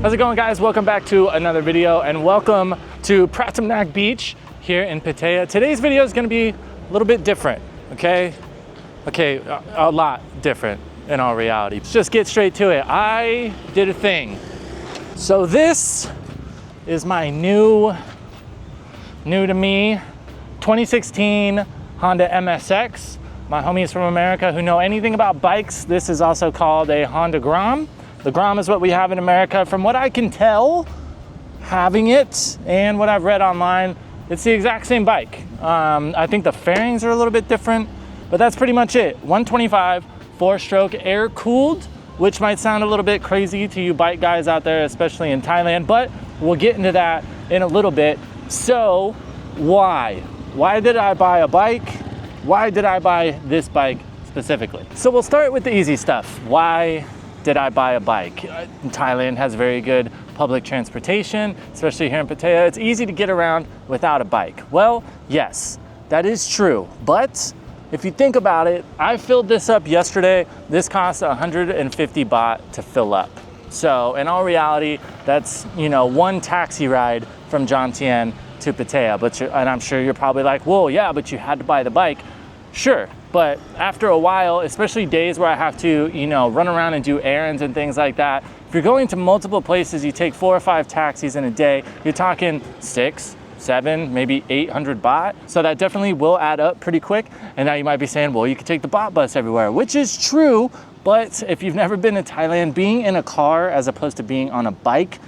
How's it going, guys? Welcome back to another video and welcome to Patron Beach here in Pattaya. Today's video is going to be a little bit different, okay? A lot different in all reality. Let's just get straight to it. I did a thing. So this is my new to me 2016 Honda MSX. My homies from America who know anything about bikes, this is also called a Honda Grom. The Grom is what we have in America. From what I can tell, having it and what I've read online, it's the exact same bike. I think the fairings are a little bit different, but that's pretty much it. 125, 4-stroke, air-cooled, which might sound a little bit crazy to you bike guys out there, especially in Thailand, but we'll get into that in a little bit. So, why? Why did I buy a bike? Why did I buy this bike specifically? So we'll start with the easy stuff. Why did I buy a bike? Thailand has very good public transportation, especially here in Pattaya. It's easy to get around without a bike. Well, yes, that is true. But if you think about it, I filled this up yesterday. This costs 150 baht to fill up. So in all reality, that's, you know, one taxi ride from Jomtien to Pattaya. And I'm sure you're probably like, whoa, yeah, but you had to buy the bike. Sure, but after a while, especially days where I have to, you know, run around and do errands and things like that, if you're going to multiple places, you take 4 or 5 taxis in a day, you're talking 6, 7, maybe 800 baht. So that definitely will add up pretty quick. And now you might be saying, well, you could take the baht bus everywhere, which is true. But if you've never been to Thailand, being in a car as opposed to being on a bike,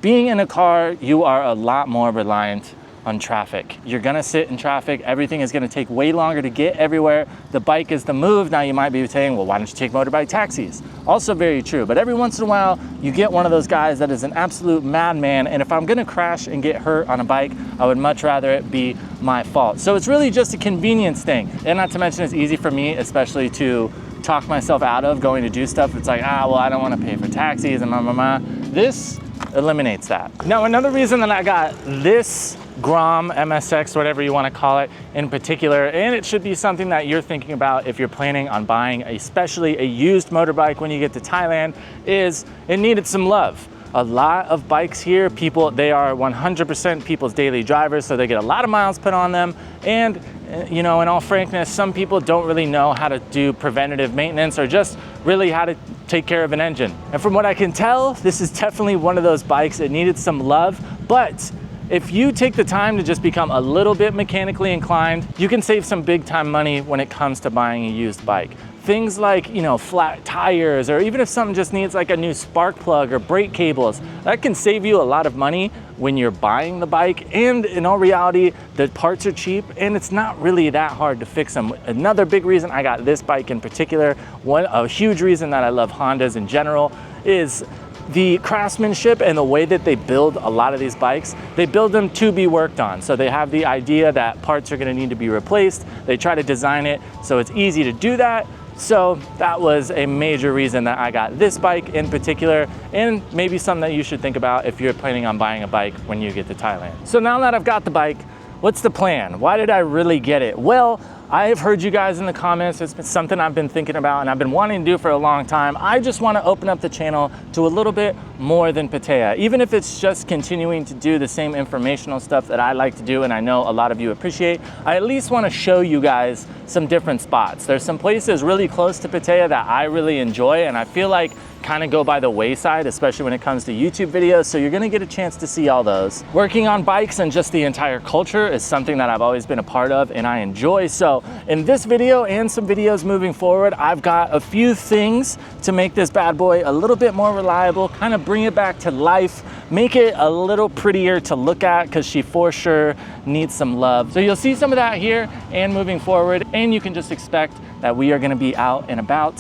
being in a car, you are a lot more reliant on traffic. You're gonna sit in traffic. Everything is gonna take way longer to get everywhere. The bike is the move. Now you might be saying, well, why don't you take motorbike taxis? Also very true, but every once in a while, you get one of those guys that is an absolute madman, and if I'm gonna crash and get hurt on a bike, I would much rather it be my fault. So it's really just a convenience thing. And not to mention it's easy for me, especially to talk myself out of going to do stuff. It's like, well, I don't wanna pay for taxis and This eliminates that. Now, another reason that I got this Grom, MSX, whatever you want to call it in particular, and it should be something that you're thinking about if you're planning on buying especially a used motorbike when you get to Thailand, is it needed some love. A lot of bikes here, they are 100% people's daily drivers, so they get a lot of miles put on them. And, you know, in all frankness, some people don't really know how to do preventative maintenance or just really how to take care of an engine. And from what I can tell, this is definitely one of those bikes that needed some love. But if you take the time to just become a little bit mechanically inclined, you can save some big time money when it comes to buying a used bike. Things like, you know, flat tires, or even if something just needs like a new spark plug or brake cables, that can save you a lot of money when you're buying the bike. And in all reality, the parts are cheap and it's not really that hard to fix them. Another big reason I got this bike in particular, a huge reason that I love Hondas in general, is the craftsmanship and the way that they build a lot of these bikes. They build them to be worked on. So they have the idea that parts are gonna need to be replaced. They try to design it so it's easy to do that. So that was a major reason that I got this bike in particular, and maybe something that you should think about if you're planning on buying a bike when you get to Thailand. So now that I've got the bike, what's the plan? Why did I really get it? Well, I have heard you guys in the comments. It's been something I've been thinking about and I've been wanting to do for a long time. I just want to open up the channel to a little bit more than Pattaya. Even if it's just continuing to do the same informational stuff that I like to do and I know a lot of you appreciate, I at least want to show you guys some different spots. There's some places really close to Pattaya that I really enjoy and I feel like kind of go by the wayside, especially when it comes to YouTube videos. So you're gonna get a chance to see all those. Working on bikes and just the entire culture is something that I've always been a part of and I enjoy. So in this video and some videos moving forward, I've got a few things to make this bad boy a little bit more reliable, kind of bring it back to life, make it a little prettier to look at because she for sure needs some love. So you'll see some of that here and moving forward, and you can just expect that we are gonna be out and about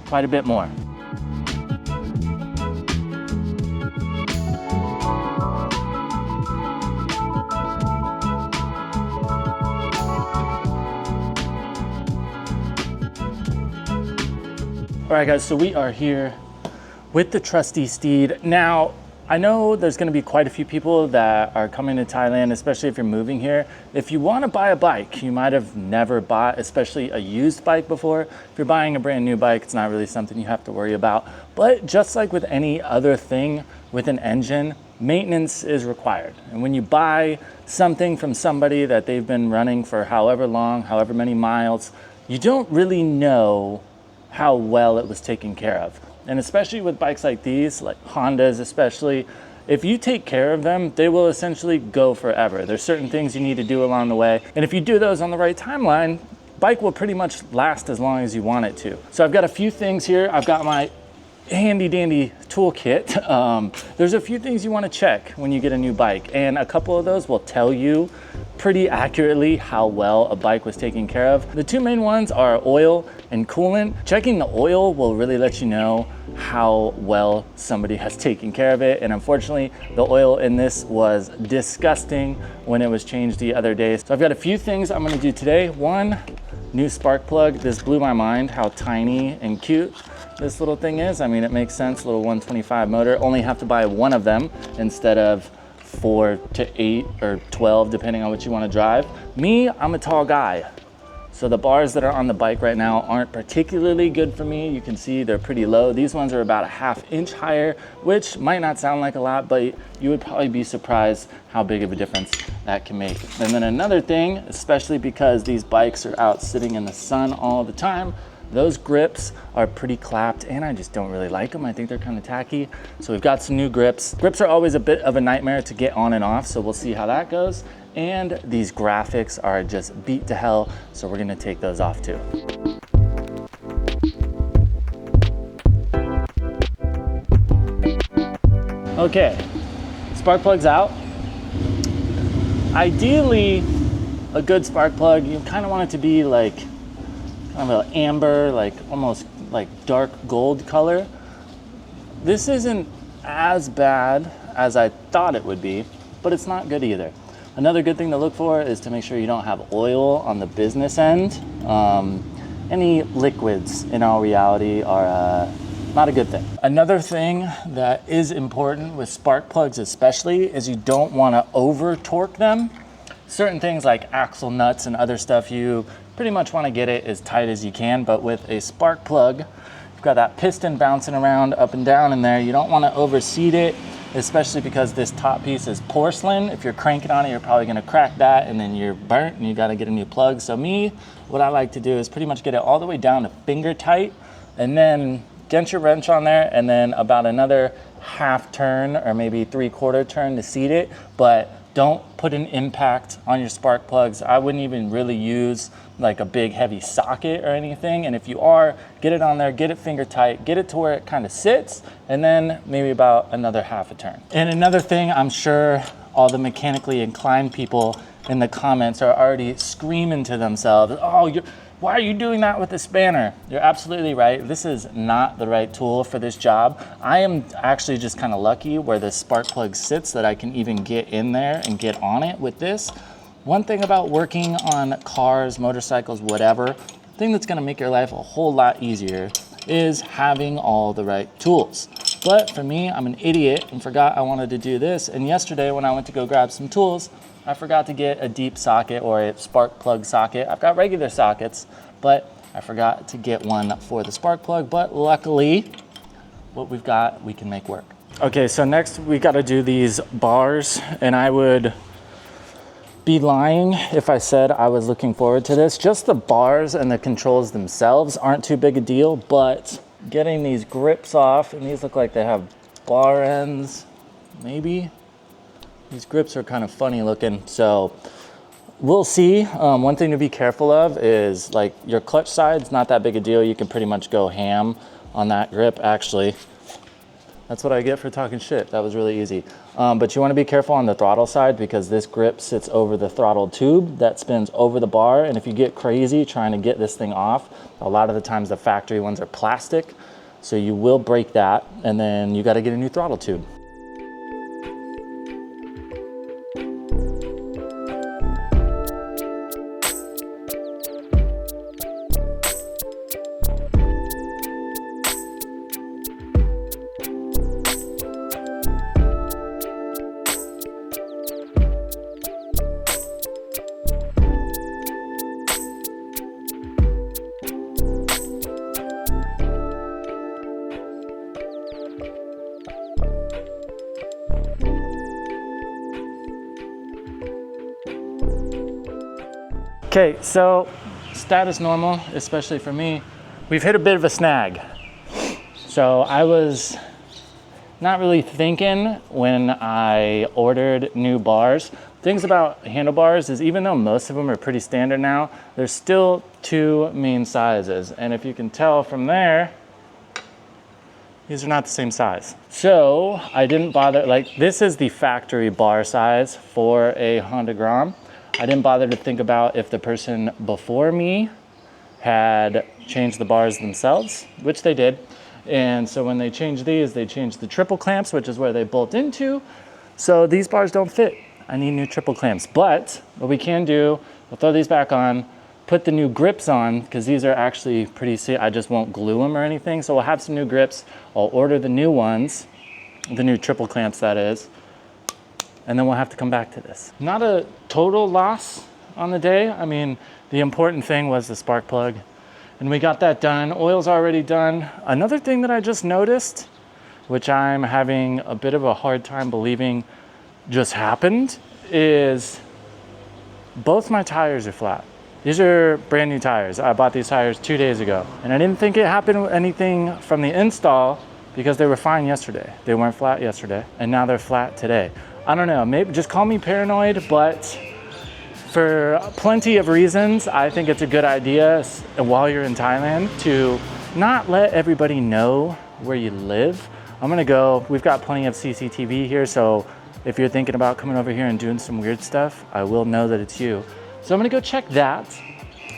quite a bit more. All right, guys, so we are here with the trusty steed. Now, I know there's going to be quite a few people that are coming to Thailand, especially if you're moving here. If you want to buy a bike, you might have never bought, especially a used bike before. If you're buying a brand new bike, it's not really something you have to worry about. But just like with any other thing with an engine, maintenance is required. And when you buy something from somebody that they've been running for however long, however many miles, you don't really know how well it was taken care of. And especially with bikes like these, like Hondas especially, if you take care of them, they will essentially go forever. There's certain things you need to do along the way. And if you do those on the right timeline, bike will pretty much last as long as you want it to. So I've got a few things here. I've got my handy dandy toolkit. There's a few things you want to check when you get a new bike, and a couple of those will tell you pretty accurately how well a bike was taken care of. The two main ones are oil and coolant. Checking the oil will really let you know how well somebody has taken care of it, and unfortunately the oil in this was disgusting when it was changed the other day. So I've got a few things I'm going to do today. One, new spark plug. This blew my mind how tiny and cute this little thing is. I mean, it makes sense, little 125 motor. Only have to buy one of them instead of 4 to 8 or 12, depending on what you want to drive. Me, I'm a tall guy. So the bars that are on the bike right now aren't particularly good for me. You can see they're pretty low. These ones are about a ½ inch higher, which might not sound like a lot, but you would probably be surprised how big of a difference that can make. And then another thing, especially because these bikes are out sitting in the sun all the time, those grips are pretty clapped, and I just don't really like them. I think they're kind of tacky. So we've got some new grips. Grips are always a bit of a nightmare to get on and off, so we'll see how that goes. And these graphics are just beat to hell, so we're gonna take those off too. Okay, spark plug's out. Ideally, a good spark plug, you kind of want it to be like kind of an amber, like almost like dark gold color. This isn't as bad as I thought it would be, but it's not good either. Another good thing to look for is to make sure you don't have oil on the business end. Any liquids in all reality are not a good thing. Another thing that is important with spark plugs especially is you don't want to over torque them. Certain things like axle nuts and other stuff, you pretty much want to get it as tight as you can, but with a spark plug, you've got that piston bouncing around up and down in there. You don't want to overseat it, especially because this top piece is porcelain. If you're cranking on it, you're probably going to crack that, and then you're burnt and you got to get a new plug. So me, what I like to do is pretty much get it all the way down to finger tight, and then get your wrench on there, and then about another half turn or maybe 3/4 turn to seat it, but don't put an impact on your spark plugs. I wouldn't even really use like a big heavy socket or anything. And if you are, get it on there, get it finger tight, get it to where it kind of sits, and then maybe about another half a turn. And another thing, I'm sure all the mechanically inclined people in the comments are already screaming to themselves, oh, why are you doing that with the spanner? You're absolutely right. This is not the right tool for this job. I am actually just kind of lucky where the spark plug sits that I can even get in there and get on it with this. One thing about working on cars, motorcycles, whatever, thing that's gonna make your life a whole lot easier is having all the right tools. But for me, I'm an idiot and forgot I wanted to do this. And yesterday when I went to go grab some tools, I forgot to get a deep socket or a spark plug socket. I've got regular sockets, but I forgot to get one for the spark plug. But luckily, what we've got, we can make work. Okay, so next we got to do these bars, and I would be lying if I said I was looking forward to this. Just the bars and the controls themselves aren't too big a deal, but getting these grips off, and these look like they have bar ends, maybe. These grips are kind of funny looking, so we'll see. One thing to be careful of is like your clutch side's not that big a deal. You can pretty much go ham on that grip. Actually, that's what I get for talking shit. That was really easy. But you want to be careful on the throttle side because this grip sits over the throttle tube that spins over the bar. And if you get crazy trying to get this thing off, a lot of the times the factory ones are plastic. So you will break that, and then you got to get a new throttle tube. Okay, so status normal, especially for me. We've hit a bit of a snag. So I was not really thinking when I ordered new bars. Things about handlebars is even though most of them are pretty standard now, there's still two main sizes. And if you can tell from there, these are not the same size. So I didn't bother, like this is the factory bar size for a Honda Grom. I didn't bother to think about if the person before me had changed the bars themselves, which they did. And so when they changed these, they changed the triple clamps, which is where they bolt into. So these bars don't fit. I need new triple clamps. But what we can do, we'll throw these back on, put the new grips on, because these are actually pretty, I just won't glue them or anything. So we'll have some new grips. I'll order the new ones, the new triple clamps that is, and then we'll have to come back to this. Not a total loss on the day. I mean, the important thing was the spark plug, and we got that done. Oil's already done. Another thing that I just noticed, which I'm having a bit of a hard time believing just happened, is both my tires are flat. These are brand new tires. I bought these tires 2 days ago, and I didn't think it happened with anything from the install because they were fine yesterday. They weren't flat yesterday, and now they're flat today. I don't know, maybe just call me paranoid, but for plenty of reasons, I think it's a good idea while you're in Thailand to not let everybody know where you live. I'm gonna go, we've got plenty of CCTV here, so if you're thinking about coming over here and doing some weird stuff, I will know that it's you. So I'm gonna go check that.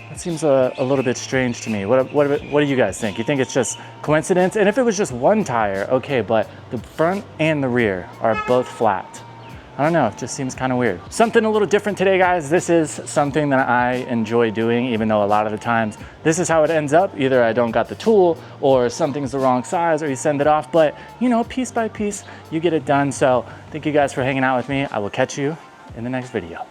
That seems a little bit strange to me. What do you guys think? You think it's just coincidence? And if it was just one tire, okay, but the front and the rear are both flat. I don't know, it just seems kind of weird. Something a little different today, guys. This is something that I enjoy doing, even though a lot of the times this is how it ends up. Either I don't got the tool or something's the wrong size or you send it off, but you know, piece by piece, you get it done. So thank you guys for hanging out with me. I will catch you in the next video.